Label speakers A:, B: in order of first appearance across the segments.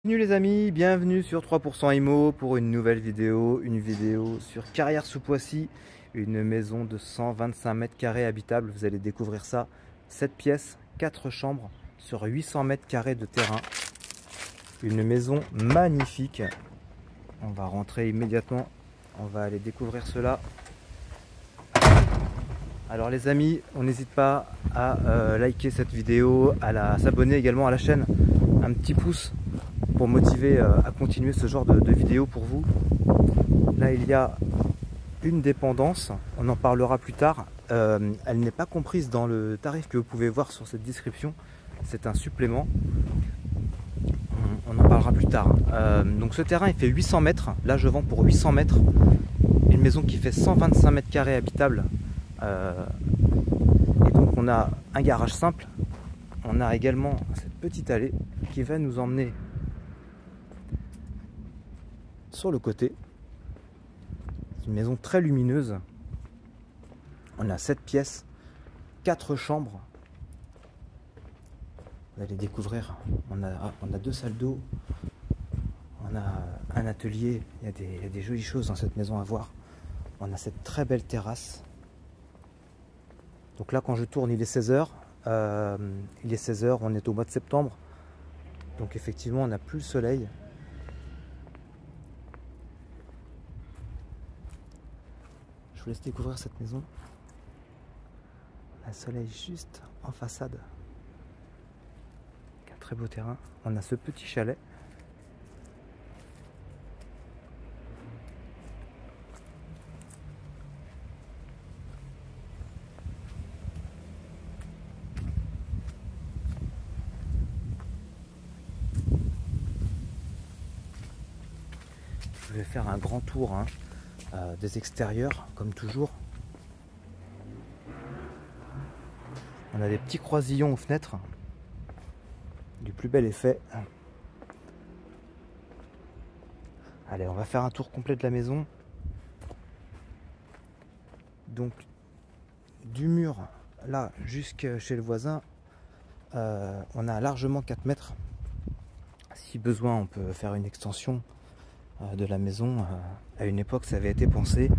A: Bienvenue les amis, bienvenue sur 3% IMO pour une nouvelle vidéo, sur Carrières-sous-Poissy, une maison de 125 mètres carrés habitable, vous allez découvrir ça, 7 pièces, 4 chambres sur 800 mètres carrés de terrain, une maison magnifique. On va rentrer immédiatement, on va aller découvrir cela. Alors les amis, on n'hésite pas à liker cette vidéo, à s'abonner également à la chaîne, un petit pouce pour motiver à continuer ce genre de vidéos pour vous. Là il y a une dépendance, on en parlera plus tard, elle n'est pas comprise dans le tarif que vous pouvez voir sur cette description, c'est un supplément, on en parlera plus tard. Donc ce terrain il fait 800 mètres, là je vends pour 800 mètres, une maison qui fait 125 mètres carrés habitable, et donc on a un garage simple, on a également cette petite allée qui va nous emmener sur le côté. C'est une maison très lumineuse. On a 7 pièces, 4 chambres. Vous allez découvrir, on a 2 salles d'eau, on a un atelier, il y a des jolies choses dans cette maison à voir. On a cette très belle terrasse. Donc là quand je tourne il est 16 h, on est au mois de septembre. Donc effectivement on n'a plus le soleil. Je vous laisse découvrir cette maison. Un soleil juste en façade. Un très beau terrain. On a ce petit chalet. Je vais faire un grand tour des extérieurs, comme toujours. On a des petits croisillons aux fenêtres, du plus bel effet. Allez, on va faire un tour complet de la maison. Donc, du mur là jusqu'à chez le voisin, on a largement 4 mètres. Si besoin, on peut faire une extension de la maison. À une époque, ça avait été pensé.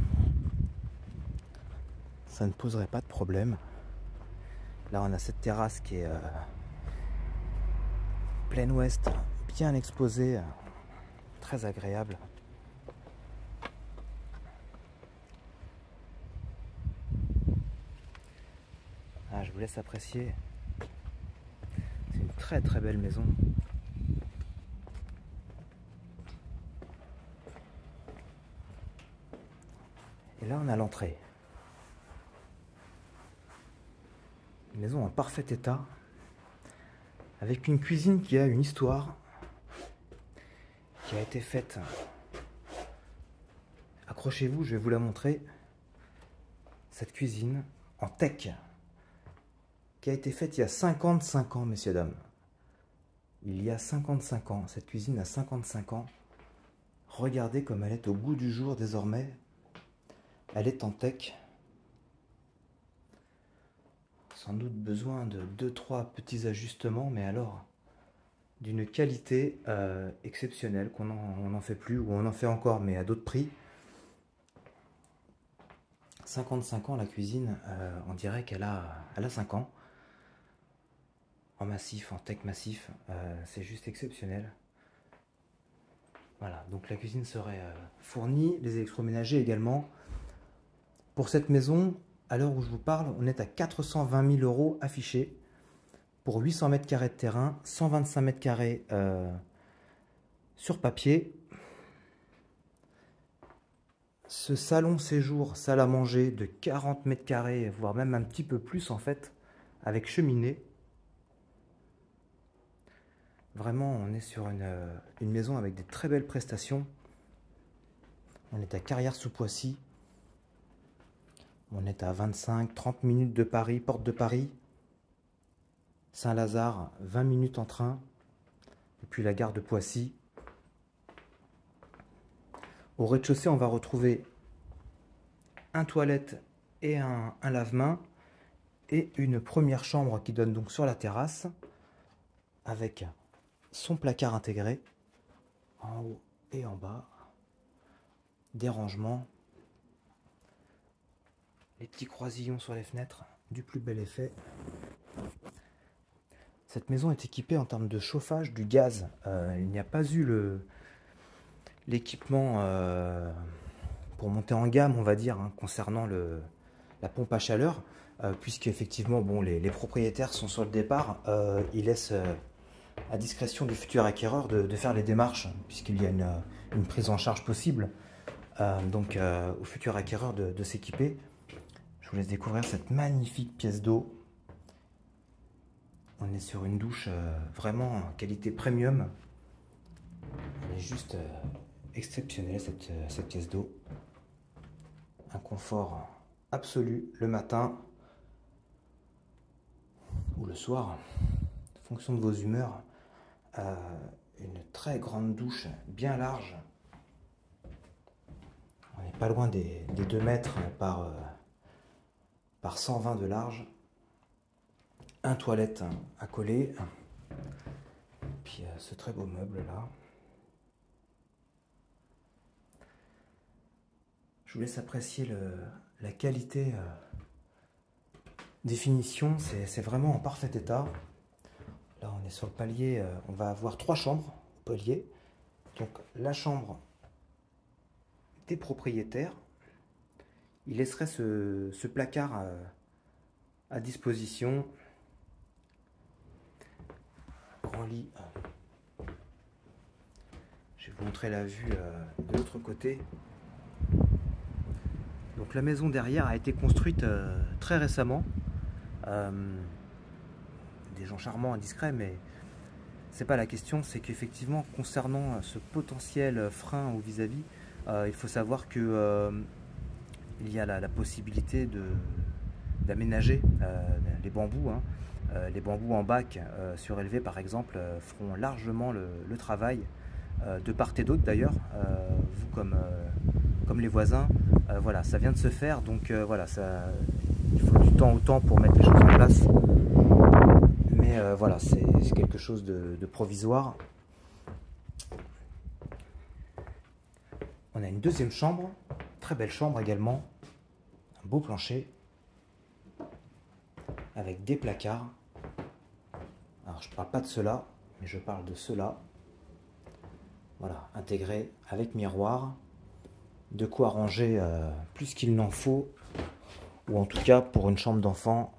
A: Ça ne poserait pas de problème. Là, on a cette terrasse qui est plein ouest, bien exposée, très agréable. Ah, je vous laisse apprécier. C'est une très très belle maison. Et là, on a l'entrée. Une maison en parfait état, avec une cuisine qui a une histoire, qui a été faite. Accrochez-vous, je vais vous la montrer. Cette cuisine en teck, qui a été faite il y a 55 ans, messieurs, dames. Il y a 55 ans, cette cuisine a 55 ans. Regardez comme elle est au goût du jour désormais. Elle est en teck. Sans doute besoin de 2-3 petits ajustements, mais alors d'une qualité exceptionnelle, qu'on n'en fait plus, ou on en fait encore, mais à d'autres prix. 55 ans la cuisine, on dirait qu'elle a 5 ans. En massif, en teck massif, c'est juste exceptionnel. Voilà, donc la cuisine serait fournie, les électroménagers également. Pour cette maison, à l'heure où je vous parle, on est à 420 000 € affichés pour 800 mètres carrés de terrain, 125 mètres carrés sur papier. Ce salon séjour, salle à manger de 40 mètres carrés, voire même un petit peu plus en fait, avec cheminée. Vraiment, on est sur une maison avec des très belles prestations. On est à Carrières-sous-Poissy. On est à 25-30 minutes de Paris, porte de Paris. Saint-Lazare, 20 minutes en train. Et puis la gare de Poissy. Au rez-de-chaussée, on va retrouver un toilette et un lave-mains. Et une première chambre qui donne donc sur la terrasse. Avec son placard intégré. en haut et en bas. Des rangements. Les petits croisillons sur les fenêtres, du plus bel effet. Cette maison est équipée en termes de chauffage du gaz. Il n'y a pas eu l'équipement pour monter en gamme, on va dire, hein, concernant la pompe à chaleur, puisque effectivement, bon, les propriétaires sont sur le départ. Ils laissent à discrétion du futur acquéreur de faire les démarches, puisqu'il y a une prise en charge possible. Donc au futur acquéreur de s'équiper. Je vous laisse découvrir cette magnifique pièce d'eau. On est sur une douche vraiment qualité premium. Elle est juste exceptionnelle cette pièce d'eau. Un confort absolu le matin ou le soir, en fonction de vos humeurs. Une très grande douche bien large. On n'est pas loin des 2 mètres par 120 de large. Un toilette à coller. Puis ce très beau meuble là. Je vous laisse apprécier la qualité des finitions. C'est vraiment en parfait état. Là on est sur le palier. On va avoir 3 chambres au palier. Donc la chambre des propriétaires. Il laisserait ce placard à disposition. Grand lit. Je vais vous montrer la vue de l'autre côté. Donc la maison derrière a été construite très récemment. Des gens charmants, indiscrets, mais c'est pas la question. C'est qu'effectivement, concernant ce potentiel frein ou vis-à-vis, il faut savoir que il y a la possibilité d'aménager les bambous. Hein. Les bambous en bac surélevés, par exemple, feront largement le travail, de part et d'autre d'ailleurs. Vous comme les voisins, voilà, ça vient de se faire, donc voilà, il faut du temps au temps pour mettre les choses en place. Mais voilà, c'est quelque chose de provisoire. On a une deuxième chambre, très belle chambre également, un beau plancher, avec des placards. Alors je ne parle pas de ceux-là, mais je parle de ceux-là. Voilà, intégrés avec miroir, de quoi ranger plus qu'il n'en faut, ou en tout cas pour une chambre d'enfant,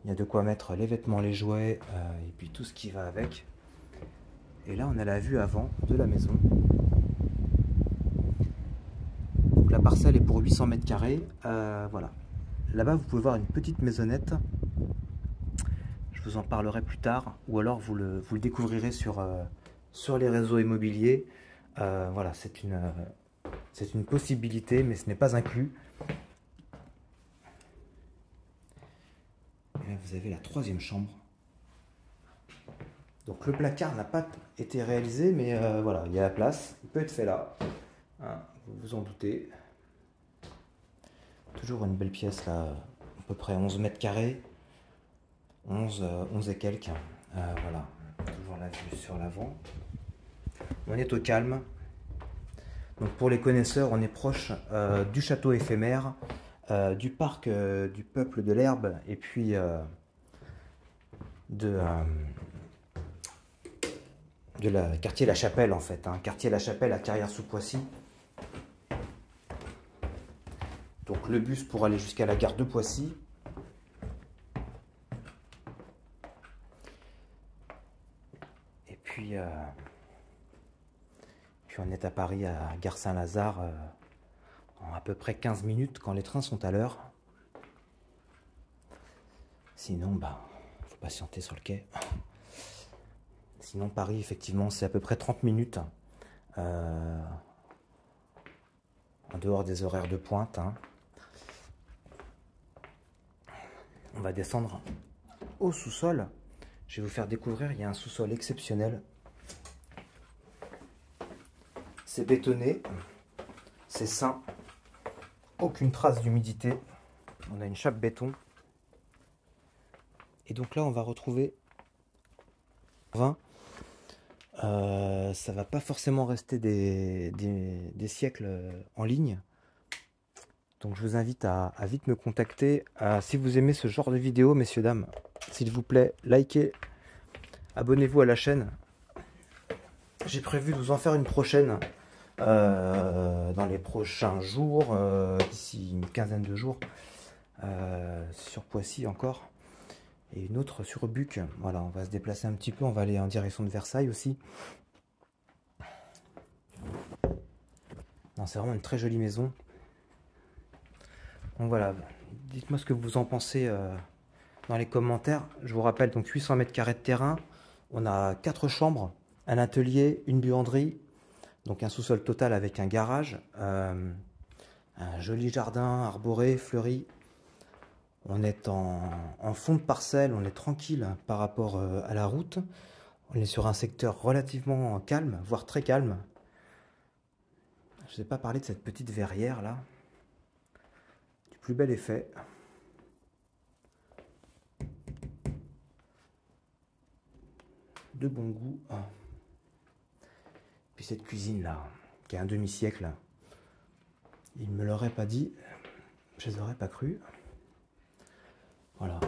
A: il y a de quoi mettre les vêtements, les jouets, et puis tout ce qui va avec. Et là on a la vue avant de la maison. Donc la parcelle est pour 800 mètres carrés, voilà. Là-bas vous pouvez voir une petite maisonnette. Je vous en parlerai plus tard, ou alors vous le découvrirez sur les réseaux immobiliers. Voilà, c'est une possibilité, mais ce n'est pas inclus. Et là, vous avez la troisième chambre. Donc le placard n'a pas été réalisé, mais voilà, il y a la place. Il peut être fait là. Hein, vous vous en doutez. Toujours une belle pièce là, à peu près 11 mètres carrés. 11 et quelques. Voilà, toujours la vue sur l'avant. On est au calme. Donc pour les connaisseurs, on est proche du château éphémère, du parc du Peuple de l'Herbe, et puis de la quartier La Chapelle en fait. Hein, quartier La Chapelle à Carrières-sous-Poissy. Donc le bus pour aller jusqu'à la gare de Poissy. Et puis on est à Paris, à Gare Saint-Lazare, en à peu près 15 minutes quand les trains sont à l'heure. Sinon, bah, faut patienter sur le quai. Sinon, Paris, effectivement, c'est à peu près 30 minutes. En dehors des horaires de pointe. Hein. On va descendre au sous-sol. Je vais vous faire découvrir, il y a un sous-sol exceptionnel. C'est bétonné, c'est sain, aucune trace d'humidité. On a une chape béton. Et donc là, on va retrouver 20. ça va pas forcément rester des siècles en ligne. Donc je vous invite à vite me contacter. Si vous aimez ce genre de vidéo, messieurs, dames, s'il vous plaît, likez, abonnez-vous à la chaîne. J'ai prévu de vous en faire une prochaine dans les prochains jours, d'ici une quinzaine de jours, sur Poissy encore. Et une autre sur Buc. Voilà, on va se déplacer un petit peu, on va aller en direction de Versailles aussi. C'est vraiment une très jolie maison. Donc voilà, dites-moi ce que vous en pensez dans les commentaires. Je vous rappelle, donc 800 mètres carrés de terrain. On a 4 chambres, un atelier, une buanderie, donc un sous-sol total avec un garage, un joli jardin arboré, fleuri. On est en fond de parcelle, on est tranquille par rapport à la route. On est sur un secteur relativement calme, voire très calme. Je ne vous ai pas parlé de cette petite verrière là. Du plus bel effet. De bon goût. Puis cette cuisine là, qui a un demi-siècle, il ne me l'aurait pas dit, je les aurais pas cru. Voilà.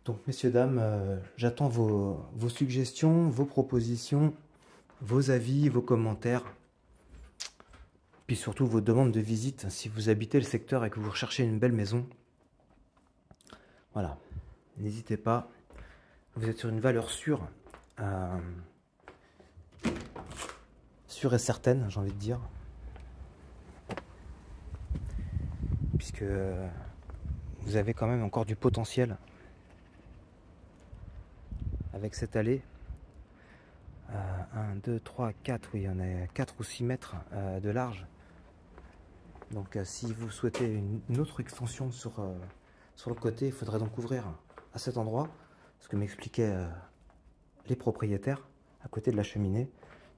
A: Donc messieurs, dames, j'attends vos suggestions, vos propositions, vos avis, vos commentaires. Puis surtout vos demandes de visite si vous habitez le secteur et que vous recherchez une belle maison. Voilà. N'hésitez pas. Vous êtes sur une valeur sûre. Sûre et certaine, j'ai envie de dire. Puisque vous avez quand même encore du potentiel avec cette allée. 1, 2, 3, 4, oui, on est 4 ou 6 mètres de large. Donc si vous souhaitez une autre extension sur le côté, il faudrait donc ouvrir à cet endroit, ce que m'expliquaient les propriétaires, à côté de la cheminée,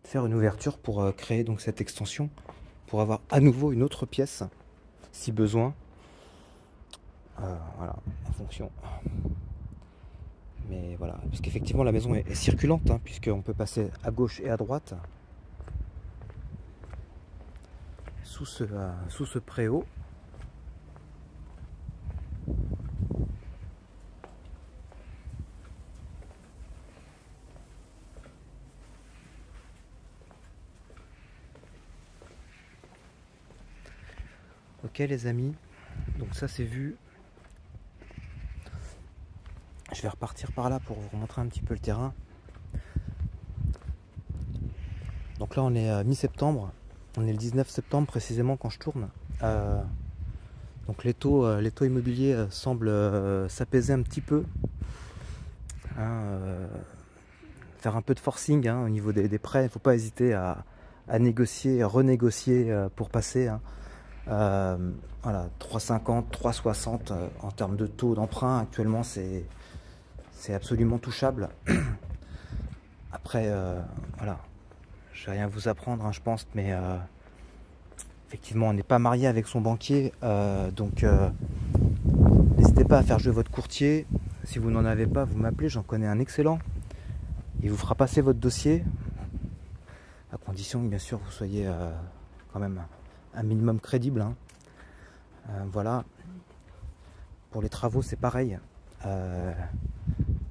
A: de faire une ouverture pour créer donc cette extension, pour avoir à nouveau une autre pièce, si besoin. Voilà, en fonction. Mais voilà, parce qu'effectivement la maison est circulante, hein, puisqu'on peut passer à gauche et à droite sous ce préau. Ok les amis, donc ça c'est vu. Je vais repartir par là pour vous montrer un petit peu le terrain. Donc là on est mi-septembre, on est le 19 septembre précisément quand je tourne. Donc les taux immobiliers semblent s'apaiser un petit peu. Faire un peu de forcing au niveau des prêts, il ne faut pas hésiter à négocier, à renégocier pour passer. Voilà, 3,50, 3,60 en termes de taux d'emprunt actuellement, c'est absolument touchable. Après, voilà, je vais rien vous apprendre, je pense, mais effectivement, on n'est pas marié avec son banquier, donc n'hésitez pas à faire jouer votre courtier. Si vous n'en avez pas, vous m'appelez, j'en connais un excellent. Il vous fera passer votre dossier, à condition que bien sûr vous soyez quand même un minimum crédible. Voilà. Pour les travaux, c'est pareil.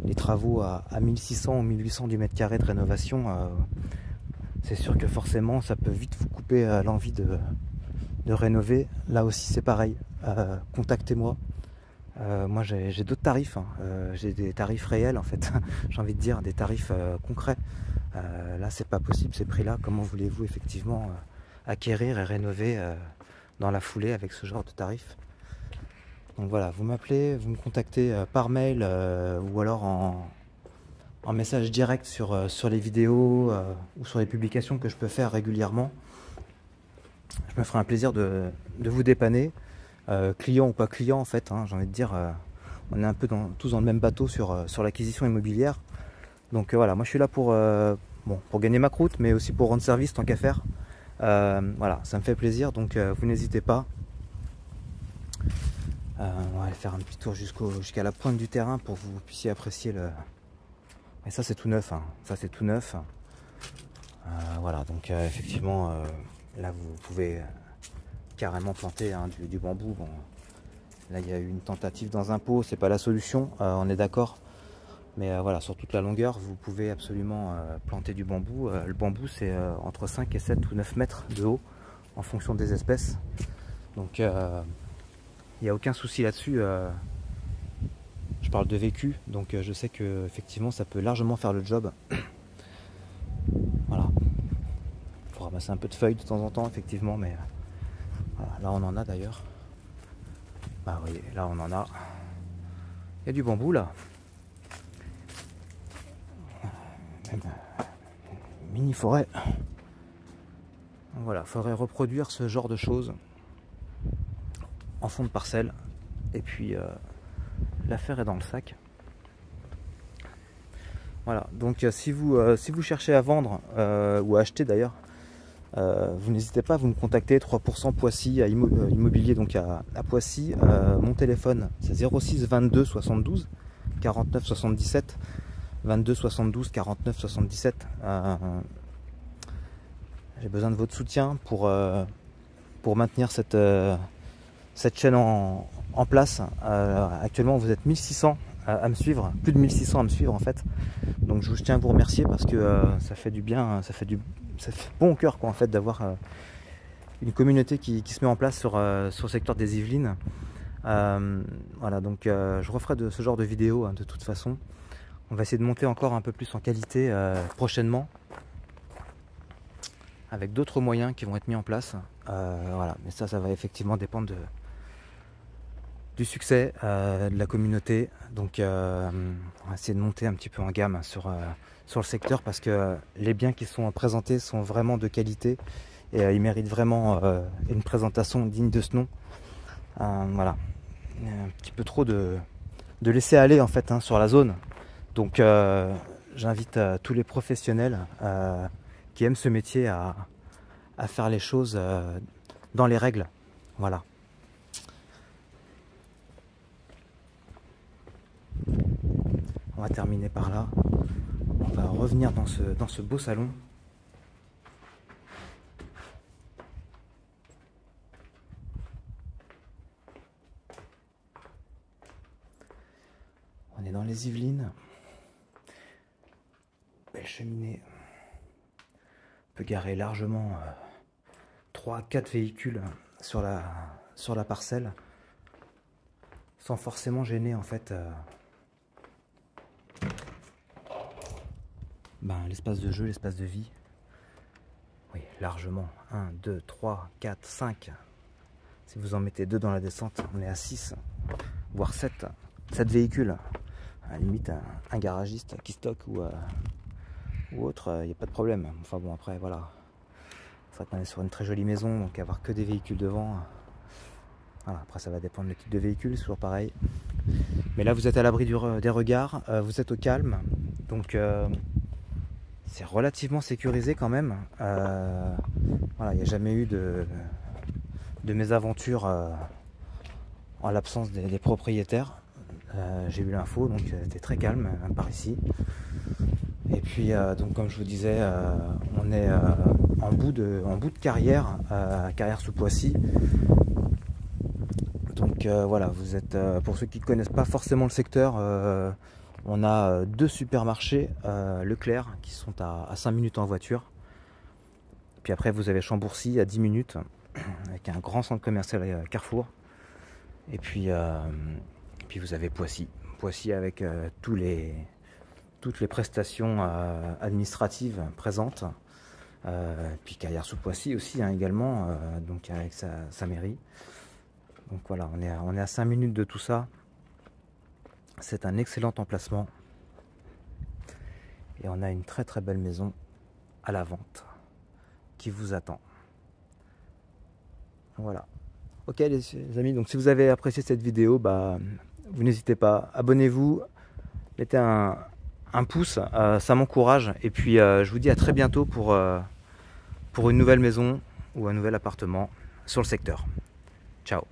A: Les travaux à 1600 ou 1800 du mètre carré de rénovation, c'est sûr que forcément ça peut vite vous couper l'envie de rénover. Là aussi c'est pareil, contactez-moi. Moi j'ai d'autres tarifs, j'ai des tarifs réels en fait, j'ai envie de dire des tarifs concrets. Là c'est pas possible ces prix là, comment voulez-vous effectivement acquérir et rénover dans la foulée avec ce genre de tarifs. Donc voilà, vous m'appelez, vous me contactez par mail ou alors en message direct sur les vidéos ou sur les publications que je peux faire régulièrement. Je me ferai un plaisir de vous dépanner, client ou pas client en fait, j'ai envie de dire, on est un peu tous dans le même bateau sur l'acquisition immobilière. Donc voilà, moi je suis là pour gagner ma croûte, mais aussi pour rendre service tant qu'à faire. Voilà, ça me fait plaisir, donc vous n'hésitez pas. On va aller faire un petit tour jusqu'à la pointe du terrain pour que vous puissiez apprécier Et ça c'est tout neuf, hein. Ça c'est tout neuf. Voilà, donc effectivement, là vous pouvez carrément planter hein, du bambou. Bon, là il y a eu une tentative dans un pot, c'est pas la solution, on est d'accord. Mais voilà, sur toute la longueur, vous pouvez absolument planter du bambou. Le bambou, c'est entre 5 et 7 ou 9 mètres de haut, en fonction des espèces. Donc, il n'y a aucun souci là-dessus. Je parle de vécu, donc je sais que effectivement, ça peut largement faire le job. Voilà. Il faut ramasser un peu de feuilles de temps en temps, effectivement, mais voilà, là, on en a d'ailleurs. Bah oui, là, on en a. Il y a du bambou, là. Même mini forêt. Voilà, il faudrait reproduire ce genre de choses en fond de parcelle. Et puis l'affaire est dans le sac. Voilà, donc si vous cherchez à vendre ou à acheter d'ailleurs, vous n'hésitez pas à vous me contacter. 3% Poissy à immobilier, donc à Poissy. Mon téléphone c'est 06 22 72 49 77. 22 72 49 77. J'ai besoin de votre soutien pour maintenir cette chaîne en place. Actuellement vous êtes 1600 à me suivre, plus de 1600 à me suivre en fait. Donc je tiens à vous remercier parce que ça fait du bien, ça fait bon au cœur quoi en fait d'avoir une communauté qui se met en place sur le secteur des Yvelines. Voilà, donc je referai ce genre de vidéos hein, de toute façon. On va essayer de monter encore un peu plus en qualité prochainement, avec d'autres moyens qui vont être mis en place. Voilà, mais ça va effectivement dépendre du succès de la communauté. Donc on va essayer de monter un petit peu en gamme sur le secteur parce que les biens qui sont présentés sont vraiment de qualité et ils méritent vraiment une présentation digne de ce nom. Voilà, il y a un petit peu trop de laisser aller en fait hein, sur la zone. Donc j'invite tous les professionnels qui aiment ce métier à faire les choses dans les règles. Voilà. On va terminer par là. On va revenir dans ce beau salon. On est dans les Yvelines. Belle cheminée. On peut garer largement 3 à 4 véhicules sur la parcelle sans forcément gêner en fait l'espace de jeu, l'espace de vie. Oui, largement. 1, 2, 3, 4, 5. Si vous en mettez 2 dans la descente, on est à 6, voire 7 véhicules. À la limite, un garagiste qui stocke ou autre, il n'y a pas de problème. Enfin bon, après, voilà. C'est vrai qu'on est sur une très jolie maison, donc avoir que des véhicules devant. Voilà, après, ça va dépendre du type de véhicule, c'est toujours pareil. Mais là, vous êtes à l'abri des regards, vous êtes au calme. Donc, c'est relativement sécurisé quand même. Voilà, il n'y a jamais eu de mésaventure en l'absence des propriétaires. J'ai eu l'info, donc c'était très calme par ici. Et puis donc comme je vous disais, on est en bout de carrière, carrière sous Poissy. Donc voilà, vous êtes pour ceux qui ne connaissent pas forcément le secteur, on a 2 supermarchés Leclerc qui sont à 5 minutes en voiture. Puis après vous avez Chambourcy à 10 minutes avec un grand centre commercial Carrefour. Et puis vous avez Poissy avec toutes les prestations administratives présentes. Puis Carrière sous Poissy aussi hein, également, donc avec sa mairie. Donc voilà, on est à 5 minutes de tout ça. C'est un excellent emplacement. Et on a une très très belle maison à la vente qui vous attend. Voilà. Ok les amis, donc si vous avez apprécié cette vidéo, vous n'hésitez pas, abonnez-vous, mettez un pouce, ça m'encourage. Et puis je vous dis à très bientôt pour une nouvelle maison ou un nouvel appartement sur le secteur. Ciao.